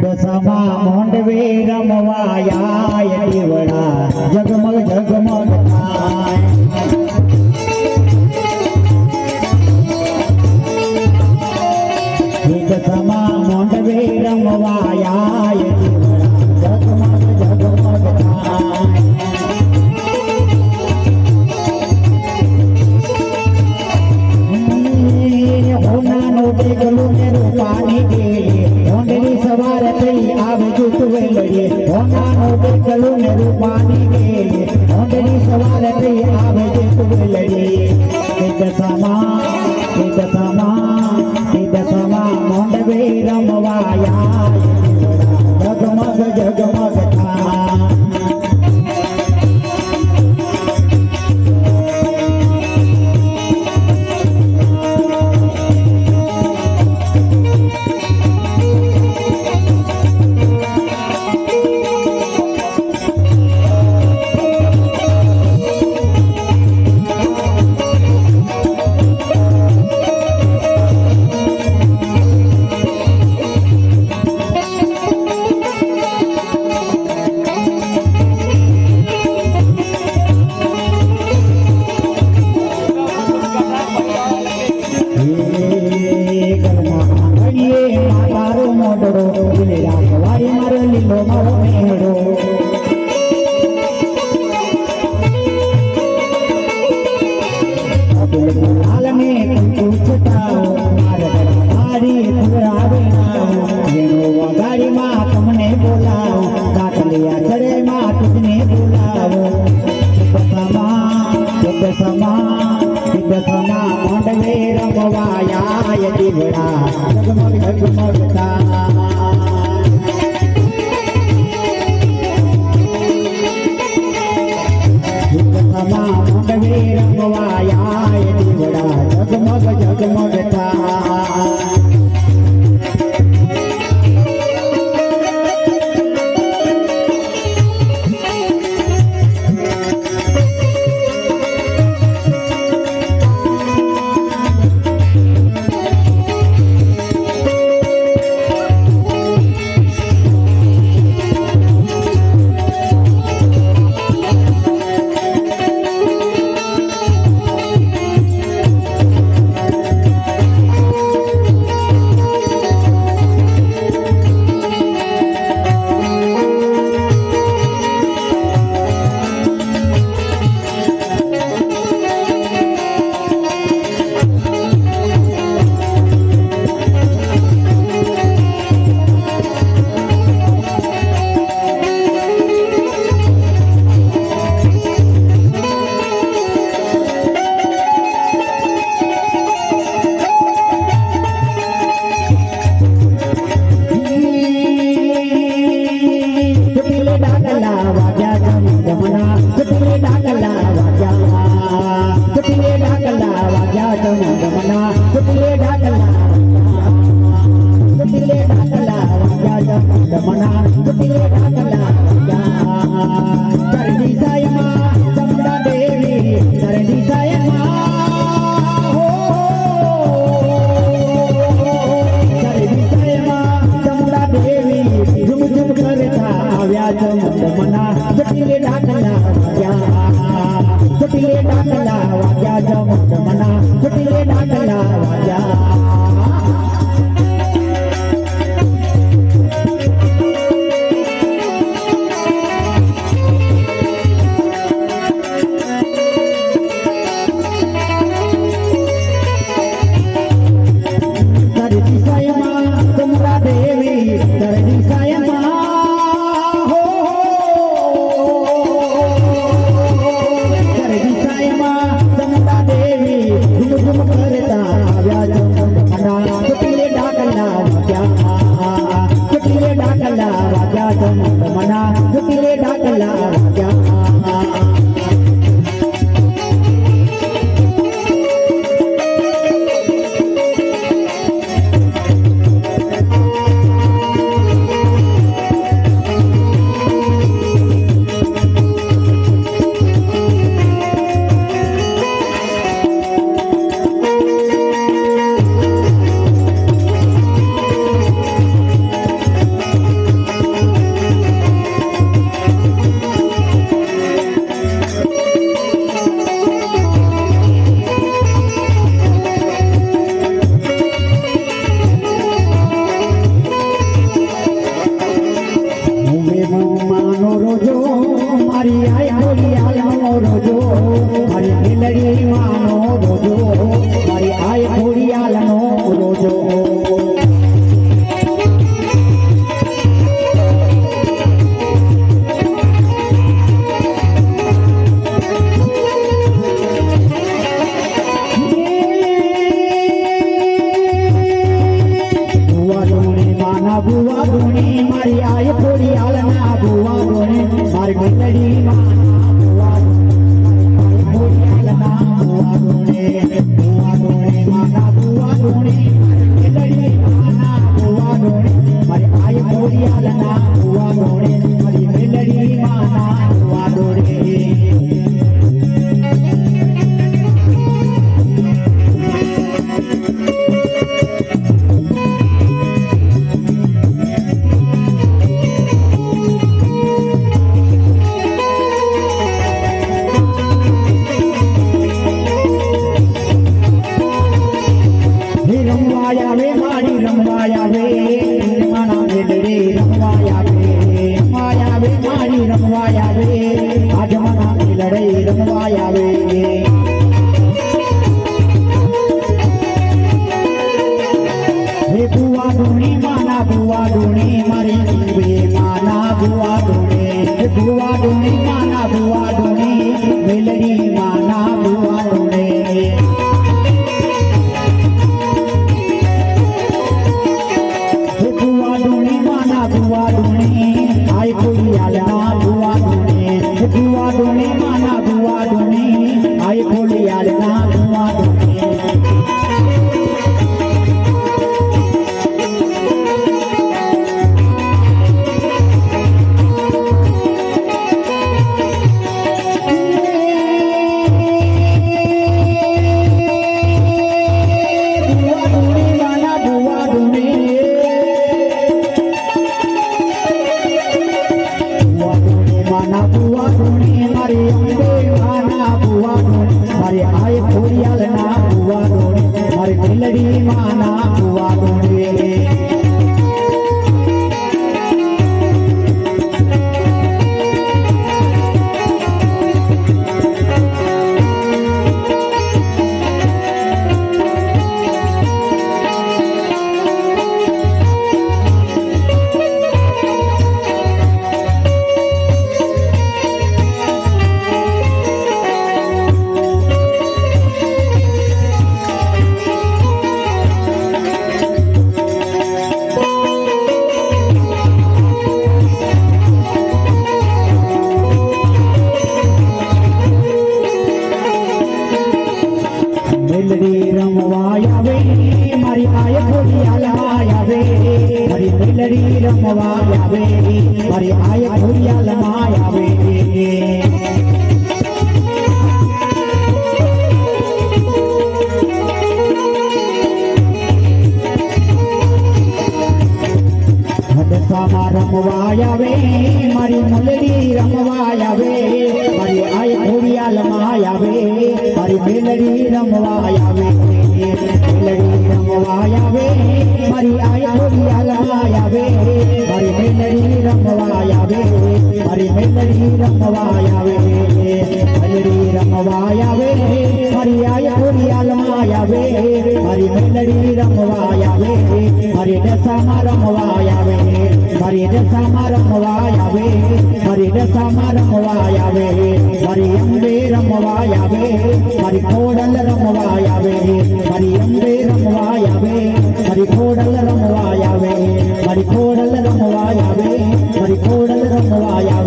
દશામાં મોંડવે રમવાયા દીવડા જગમગ જગમગ થાય દશામાં મોંડવે રમવાયા દીવડા જગમગ જગમગ થાય હોનાનો દેગલો ને રૂપાની દેલી સવાર થઈ આવે જૂઠવે લડીએ હોનાનો દેગલો ને રૂપાની દેલી સવાર થઈ આવે જૂઠવે લડીએ દશામાં મોંડવે રમવાયા જગમગ જગમગ થાય મોંડવે રમવાયા દીવડા જગમગ જગમગ થાય મોંડવે રમવાયા દીવડા જગમગ જગમગ થાય મારી આય થોડી હાલના ભુવા ગોણે મારી મેલડી માના ભુવા થોડી હાલના ભુવા ગોણે માના ભુવા ગોણે મેલડી માના ભુવા ગોણે મારી આય થોડી હાલના ભુવા ગોણે મારી મેલડી માના ભુવા ગોણે રમવાયા વે મારી રમવાયા વે માના મેલડી રમવાયા વે મારી રમવાયા વે આજ માના મેલડી રમવાયા વે હે બુવા ડોણી માના બુવા ડોણી મારી વે માના બુવા ડોણી હે બુવા ડોણી માના બુવા ડોણી મેલડી માના બુવા ડોણી ભુવા ડોણી આય ખોડી હાલના ભુવા ડોણી ભુવા ડોણી માના ભુવા ડોણી આય ખોડી હાલના ભુવા ડોણી માના ભુવા ડોણી મારી અંબે માના ભુવા ડોણી મારી આય ખોડિયાલના ભુવા ડોણી મારી મેલડી માના ભુવા ડોણી મેલડી રમવાયા વે મારી આય ખોડી હાલવાયા વે મારી મેલડી રમવાયા વે મારી આય ખોડી હાલવાયા વે હદસામાં રમવાયા વે મારી મેલડી રમવાયા વે મારી આય ખોડી હાલવાયા વે મારી મેલડી રમવાયા વે મેલડી રમવાયા વે મારી આય ખોડી હાલવાયા વે મારી મેલડી રમવાયા વે મારી મેલડી રમવાયા વે મેલડી રમવાયા વે મારી આય ખોડી હાલવાયા વે મારી મેલડી રમવાયા વે મારી દશામાં રમવાયા વે મારી દશામાં રમવાયા વે મારી દશામાં રમવાયા વે મારી અંબે રમવાયા વે મારી ખોડલ રમવાયા વે મારી અંબે રમવાયા વે મારી ખોડલ રમવાયા વે મારી ખોડલ રમવાયા વે મારી ખોડલ રમવાયા